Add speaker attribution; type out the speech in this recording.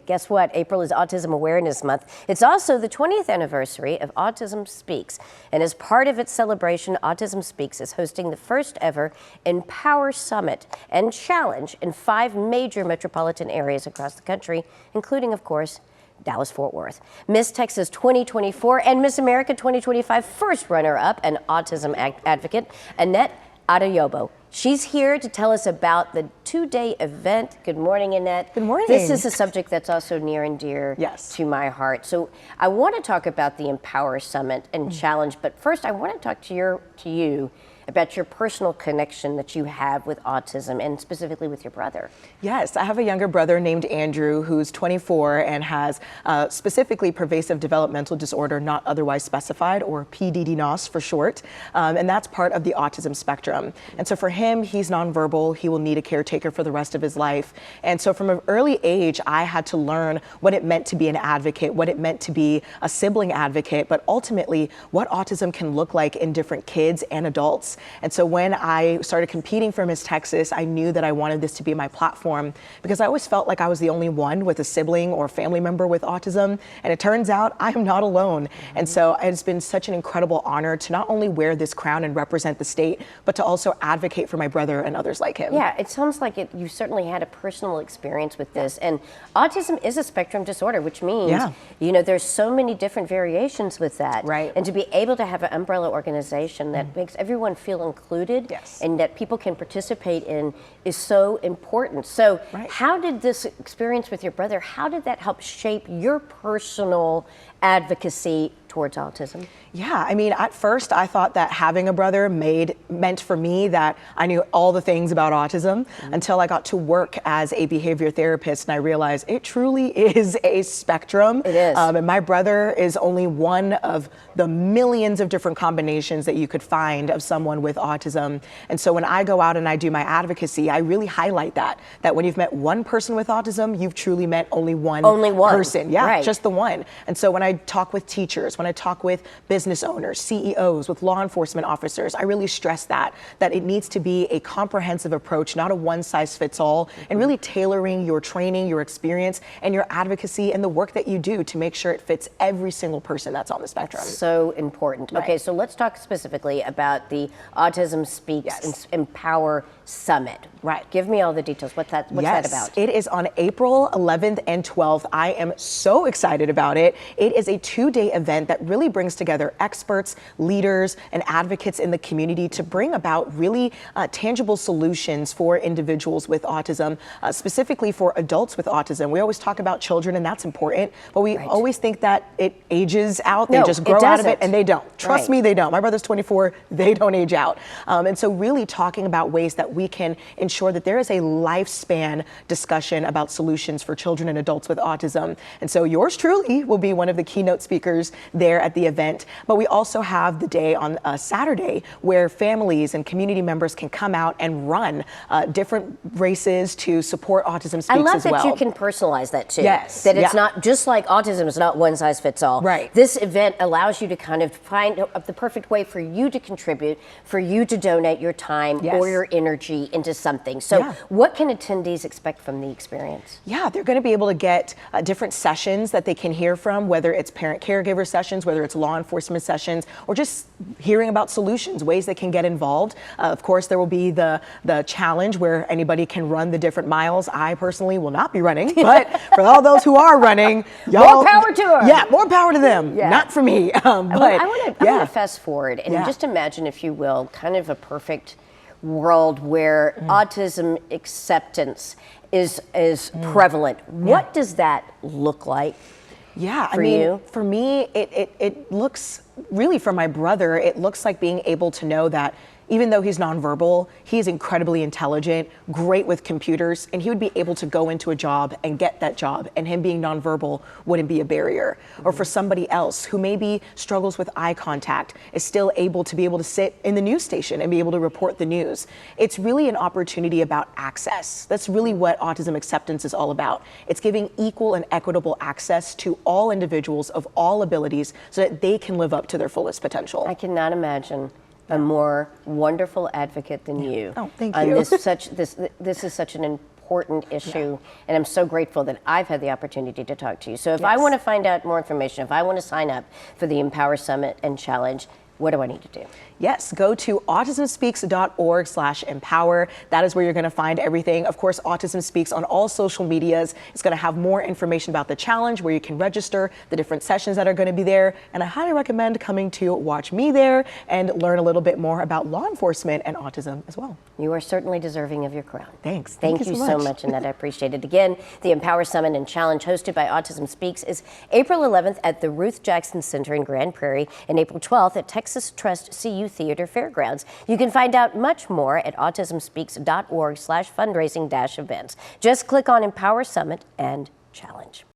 Speaker 1: guess what? April is Autism Awareness Month. It's also the 20th anniversary of Autism Speaks. And as part of its celebration, Autism Speaks is hosting the first ever Empower Summit and Challenge in 5 major metropolitan areas across the country, including, of course, Dallas-Fort Worth. Miss Texas 2024 and Miss America 2025 first runner-up and autism advocate, Annette Addo-Yobo. She's here to tell us about the 2-day event. Good morning, Annette.
Speaker 2: Good morning.
Speaker 1: This is a subject that's also near and dear to my heart. So I want to talk about the Empower Summit and Challenge, but first I want to talk to you about your personal connection that you have with autism and specifically with your brother.
Speaker 2: Yes, I have a younger brother named Andrew who's 24 and has specifically pervasive developmental disorder not otherwise specified, or PDD-NOS for short, and that's part of the autism spectrum. And so for him, he's nonverbal. He will need a caretaker for the rest of his life. And so from an early age, I had to learn what it meant to be an advocate, what it meant to be a sibling advocate, but ultimately what autism can look like in different kids and adults. And so when I started competing for Miss Texas, I knew that I wanted this to be my platform because I always felt like I was the only one with a sibling or family member with autism. And it turns out I'm not alone. And so it's been such an incredible honor to not only wear this crown and represent the state, but to also advocate for my brother and others like him.
Speaker 1: Yeah, it sounds like you certainly had a personal experience with this. And autism is a spectrum disorder, which means, you know, there's so many different variations with that.
Speaker 2: Right.
Speaker 1: And to be able to have an umbrella organization that makes everyone feel included and that people can participate in is so important. So how did this experience with your brother, how did that help shape your personal advocacy towards autism?
Speaker 2: Yeah, I mean, at first I thought that having a brother meant for me that I knew all the things about autism until I got to work as a behavior therapist and I realized it truly is a spectrum.
Speaker 1: It is.
Speaker 2: And my brother is only one of the millions of different combinations that you could find of someone with autism. And so when I go out and I do my advocacy, I really highlight that when you've met one person with autism, you've truly met only one person. Yeah, just the one. And so when I talk with teachers, when I talk with business owners, CEOs, with law enforcement officers, I really stress that it needs to be a comprehensive approach, not a one-size-fits-all, and really tailoring your training, your experience, and your advocacy and the work that you do to make sure it fits every single person that's on the spectrum.
Speaker 1: So important. Okay, so let's talk specifically about the Autism Speaks Empower Summit. Right. Give me all the details. What's that about?
Speaker 2: It is on April 11th and 12th. I am so excited about it. It is a 2-day event that really brings together experts, leaders, and advocates in the community to bring about really tangible solutions for individuals with autism, specifically for adults with autism. We always talk about children, and that's important, but we always think that it ages out. They just grow out of it, and they don't. Trust me, they don't. My brother's 24. They don't age out. And so really talking about ways that we can ensure that there is a lifespan discussion about solutions for children and adults with autism. And so yours truly will be one of the keynote speakers there at the event. But we also have the day on Saturday where families and community members can come out and run different races to support Autism Speaks as well.
Speaker 1: I love that you can personalize that too.
Speaker 2: Yes.
Speaker 1: That it's not just like autism is not one size fits all.
Speaker 2: Right.
Speaker 1: This event allows you to kind of find the perfect way for you to contribute, for you to donate your time or your energy into something. So what can attendees expect from the experience? Yeah,
Speaker 2: they're going to be able to get different sessions that they can hear from, whether it's parent-caregiver sessions, whether it's law enforcement sessions, or just hearing about solutions, ways they can get involved. Of course, there will be the challenge where anybody can run the different miles. I personally will not be running, but for all those who are running, y'all,
Speaker 1: more power to them.
Speaker 2: Yeah, more power to them. Not for me. But
Speaker 1: I want to fast forward and just imagine, if you will, kind of a perfect world where autism acceptance is prevalent. What does that look like?
Speaker 2: Yeah,
Speaker 1: for you?
Speaker 2: For me, it looks, really for my brother, it looks like being able to know that even though he's nonverbal, he's incredibly intelligent, great with computers, and he would be able to go into a job and get that job, and him being nonverbal wouldn't be a barrier. Or for somebody else who maybe struggles with eye contact, is still able to sit in the news station and be able to report the news. It's really an opportunity about access. That's really what autism acceptance is all about. It's giving equal and equitable access to all individuals of all abilities so that they can live up to their fullest potential.
Speaker 1: I cannot imagine a more wonderful advocate than you.
Speaker 2: Oh, thank you.
Speaker 1: This is such an important important issue, and I'm so grateful that I've had the opportunity to talk to you. So if I
Speaker 2: Yes.
Speaker 1: want to find out more information, if I want to sign up for the Empower Summit and Challenge, what do I need to do?
Speaker 2: Yes, go to autismspeaks.org/empower. That is where you're going to find everything. Of course, Autism Speaks on all social medias. It's going to have more information about the challenge, where you can register, the different sessions that are going to be there. And I highly recommend coming to watch me there and learn a little bit more about law enforcement and autism as well.
Speaker 1: You are certainly deserving of your crown.
Speaker 2: Thanks.
Speaker 1: Thank you so much, Annette. I appreciate it. Again, the Empower Summit and Challenge hosted by Autism Speaks is April 11th at the Ruth Jackson Center in Grand Prairie and April 12th at Texas Trust CU Theater Fairgrounds. You can find out much more at autismspeaks.org/fundraising-events. Just click on Empower Summit and Challenge.